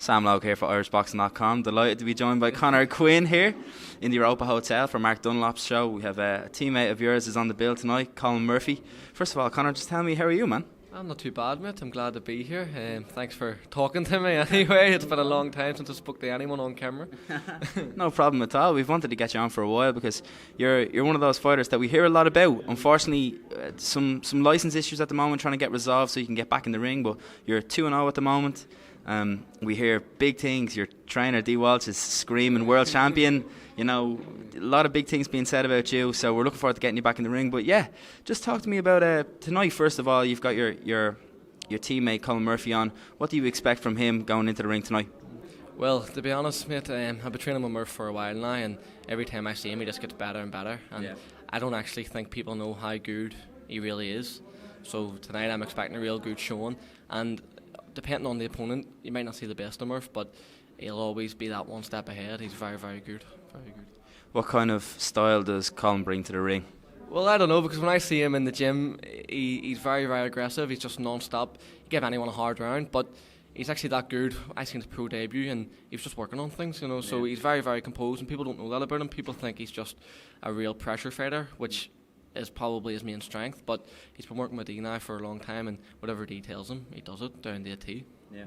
Sam Logue here for irishboxing.com. Delighted to be joined by Conor Quinn here in the Europa Hotel for Mark Dunlop's show. We have a teammate of yours is on the bill tonight, COLM Murphy. First of all, Conor, just tell me, how are you, man? I'm not too bad, mate. I'm glad to be here. Thanks for talking to me anyway. It's been a long time since I spoke to anyone on camera. No problem at all. We've wanted to get you on for a while because you're one of those fighters that we hear a lot about. Unfortunately, some license issues at the moment trying to get resolved so you can get back in the ring, but you're 2-0 at the moment. We hear big things. Your trainer D Walsh is screaming world champion. You know, a lot of big things being said about you, so we're looking forward to getting you back in the ring. But yeah, just talk to me about tonight. First of all, you've got your teammate COLM Murphy on. What do you expect from him going into the ring tonight? Well, to be honest, mate, I've been training with Murph for a while now, and every time I see him, he just gets better and better. And I don't actually think people know how good he really is. So tonight, I'm expecting a real good showing. And depending on the opponent, you might not see the best of Murph, but he'll always be that one step ahead. He's very, very good. Very good. What kind of style does COLM bring to the ring? Well, I don't know, because when I see him in the gym, he's very, very aggressive. He's just non-stop. He give anyone a hard round, but he's actually that good. I seen his pro debut, and he was just working on things, you know. So he's very, very composed, and people don't know that about him. People think he's just a real pressure fighter, which is probably his main strength. But he's been working with D now for a long time, and whatever D tells him, he does it down to a T. Yeah.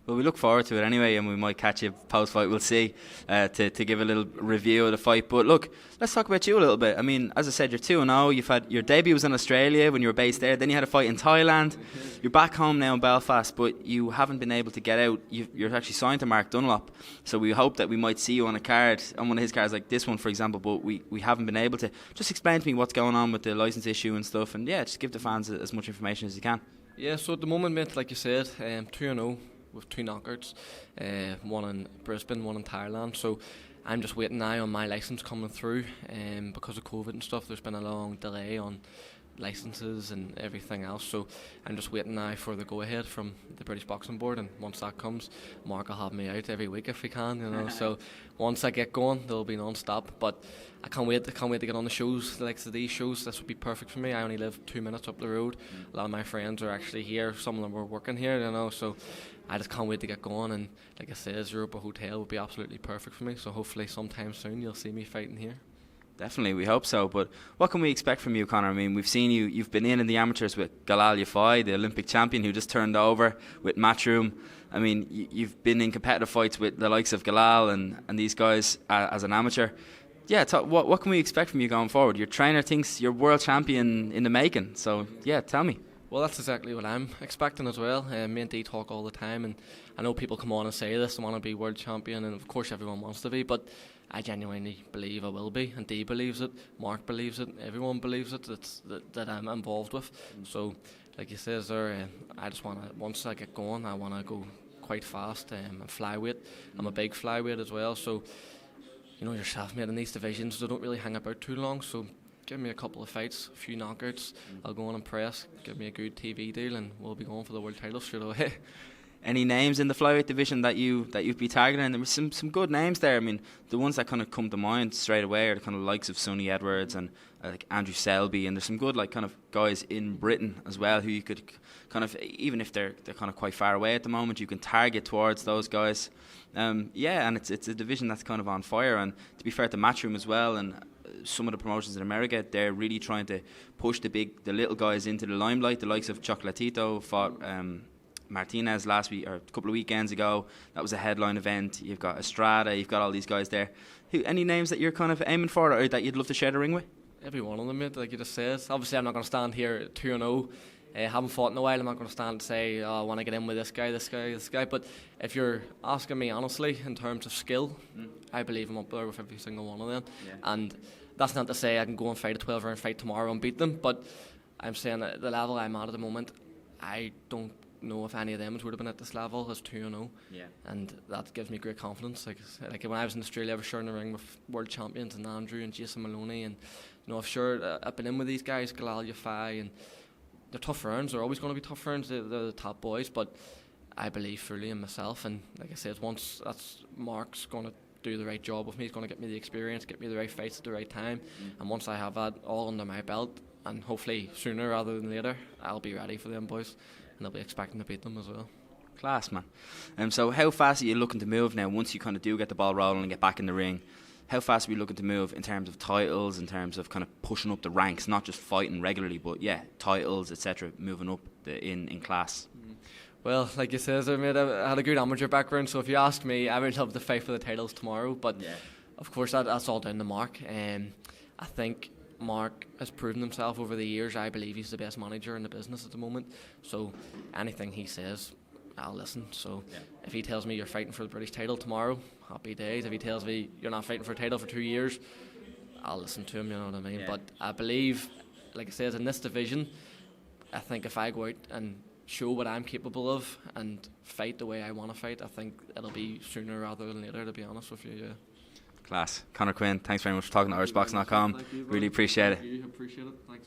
Well, we look forward to it anyway, and we might catch you post-fight, we'll see, to give a little review of the fight. But look, let's talk about you a little bit. I mean, as I said, you're 2-0. You've had your debut was in Australia when you were based there. Then you had a fight in Thailand. You're back home now in Belfast, but you haven't been able to get out. You're actually signed to Mark Dunlop, so we hope that we might see you on a card, on one of his cards like this one, for example, but we haven't been able to. Just explain to me what's going on with the licence issue and stuff, and yeah, just give the fans as much information as you can. Yeah, so at the moment, mate, like you said, 2-0. With 2 knockouts, one in Brisbane, one in Thailand. So I'm just waiting now on my licence coming through. Because of COVID and stuff, there's been a long delay on licences and everything else. So I'm just waiting now for the go-ahead from the British Boxing Board, and once that comes, Mark will have me out every week if he can, you know. So once I get going, they'll be non-stop. But I can't wait to get on the shows, the likes of these shows. This would be perfect for me. I only live 2 minutes up the road. A lot of my friends are actually here. Some of them are working here, you know. So I just can't wait to get going, and like I said, Europa Hotel would be absolutely perfect for me. So hopefully sometime soon you'll see me fighting here. Definitely, we hope so. But what can we expect from you, Conor? I mean, we've seen you've been in the amateurs with Galal Yafai, the Olympic champion who just turned over with Matchroom. I mean, you've been in competitive fights with the likes of Galal and these guys as an amateur. Yeah, what can we expect from you going forward? Your trainer thinks you're world champion in the making. So, yeah, tell me. Well, that's exactly what I'm expecting as well. Me and D talk all the time, and I know people come on and say this, I want to be world champion, and of course everyone wants to be, but I genuinely believe I will be, and D believes it, Mark believes it, everyone believes it, that I'm involved with. So, like you said there, I just want to, once I get going, I want to go quite fast. And flyweight, I'm a big flyweight as well, so you know yourself, mate, in these divisions, they don't really hang about too long, so give me a couple of fights, a few knockouts, I'll go on and press, give me a good TV deal, and we'll be going for the world title straight away. Any names in the flyweight division that you'd be targeting? There were some good names there. I mean, the ones that kind of come to mind straight away are the kind of likes of Sonny Edwards and like Andrew Selby, and there's some good like kind of guys in Britain as well who you could kind of, even if they're kind of quite far away at the moment, you can target towards those guys. Yeah, and it's a division that's kind of on fire. And to be fair to Matchroom as well, and some of the promotions in America, they're really trying to push the little guys into the limelight. The likes of Chocolatito fought Martinez last week or a couple of weekends ago. That was a headline event. You've got Estrada, you've got all these guys there. Any names that you're kind of aiming for or that you'd love to share the ring with? Every one of them, mate, like you just said. Obviously I'm not going to stand here 2-0. Haven't fought in a while. I'm not going to stand and say, I want to get in with this guy. But if you're asking me honestly in terms of skill, I believe I'm up there with every single one of them. Yeah. And that's not to say I can go and fight a 12-round fight tomorrow and beat them, but I'm saying at the level I'm at the moment, I don't know if any of them would have been at this level as 2-0. Yeah. And that gives me great confidence. Like when I was in Australia, I was sharing the ring with world champions and Andrew and Jason Maloney, and you know, I've been in with these guys, Galal Yafai, and they're tough rounds. They're always going to be tough rounds. They're the top boys, but I believe fully in myself. And like I said, once that's Mark's going to do the right job with me, he's going to get me the experience, get me the right fights at the right time. And once I have that all under my belt, and hopefully sooner rather than later, I'll be ready for them boys, and I'll be expecting to beat them as well. Class, man. So how fast are you looking to move now once you kind of do get the ball rolling and get back in the ring? How fast are we looking to move in terms of titles, in terms of kind of pushing up the ranks, not just fighting regularly, but yeah, titles, etc., moving up in class? Well, like you said, I had a good amateur background, so if you ask me, I would love to fight for the titles tomorrow, but of course that's all down to Mark. I think Mark has proven himself over the years. I believe he's the best manager in the business at the moment, so anything he says, I'll listen. So if he tells me you're fighting for the British title tomorrow, happy days. If he tells me you're not fighting for a title for 2 years, I'll listen to him, you know what I mean? But I believe, like I said, in this division, I think if I go out and show what I'm capable of and fight the way I want to fight, I think it'll be sooner rather than later, to be honest with you. Class. Conor Quinn, thanks very much for talking to IrishBoxing.com. Really appreciate it. Appreciate it. Thanks.